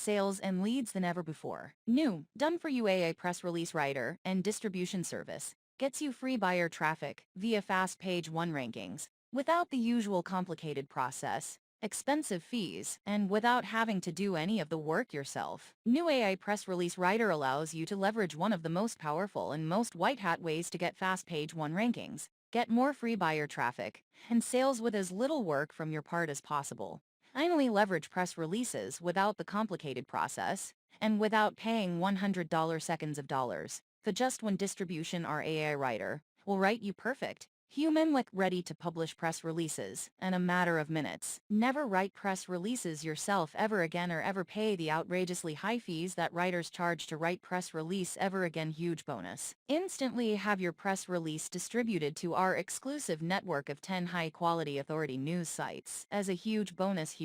sales and leads than ever before. New, done-for-you AI press release writer and distribution service gets you free buyer traffic via fast page 1 rankings, without the usual complicated process, expensive fees, and without having to do any of the work yourself. New AI Press Release Writer allows you to leverage one of the most powerful and most white-hat ways to get fast page 1 rankings, get more free buyer traffic, and sales with as little work from your part as possible. Finally, leverage press releases without the complicated process, and without paying $100 seconds of dollars. The just one distribution our AI writer will write you perfect, human-like ready to publish press releases in a matter of minutes. Never write press releases yourself ever again or ever pay the outrageously high fees that writers charge to write press release ever again. Huge bonus. Instantly have your press release distributed to our exclusive network of 10 high-quality authority news sites as a huge bonus.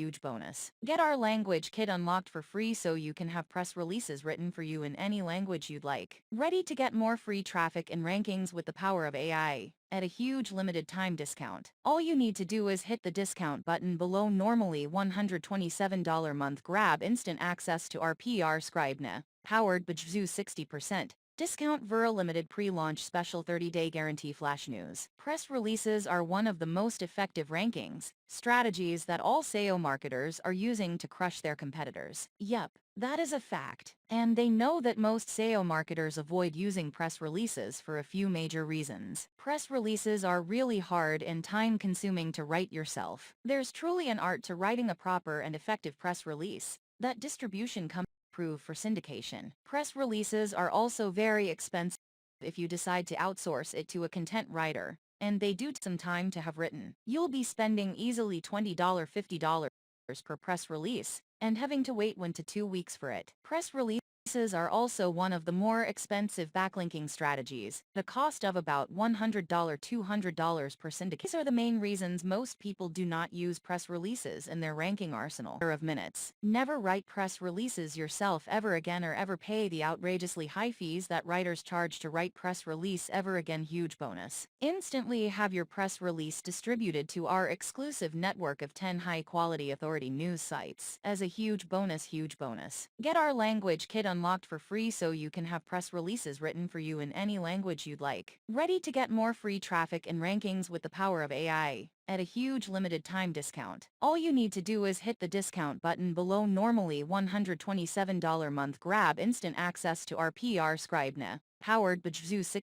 Get our language kit unlocked for free so you can have press releases written for you in any language you'd like. Ready to get more free traffic and rankings with the power of AI at a huge limited time discount. All you need to do is hit the discount button below. Normally $127 month. Grab instant access to our Scribe powered by 60% discount Vera limited pre-launch special 30-day guarantee flash news. Press releases are one of the most effective rankings strategies that all SEO marketers are using to crush their competitors. Yep, that is a fact. And they know that most SEO marketers avoid using press releases for a few major reasons. Press releases are really hard and time-consuming to write yourself. There's truly an art to writing a proper and effective press release that distribution companies approve for syndication. Press releases are also very expensive if you decide to outsource it to a content writer, and they do take some time to have written. You'll be spending easily $20, $50 per press release, and having to wait 1 to 2 weeks for it. Press releases are also one of the more expensive backlinking strategies, the cost of about $100, $200 per syndicate. These are the main reasons most people do not use press releases in their ranking arsenal. Of minutes. Never write press releases yourself ever again or ever pay the outrageously high fees that writers charge to write press release ever again. Huge bonus. Instantly have your press release distributed to our exclusive network of 10 high-quality authority news sites as a huge bonus. Get our language kit unlocked for free so you can have press releases written for you in any language you'd like. Ready to get more free traffic and rankings with the power of AI at a huge limited time discount. All you need to do is hit the discount button below. Normally $127 month. Grab instant access to our Scribe powered by 60%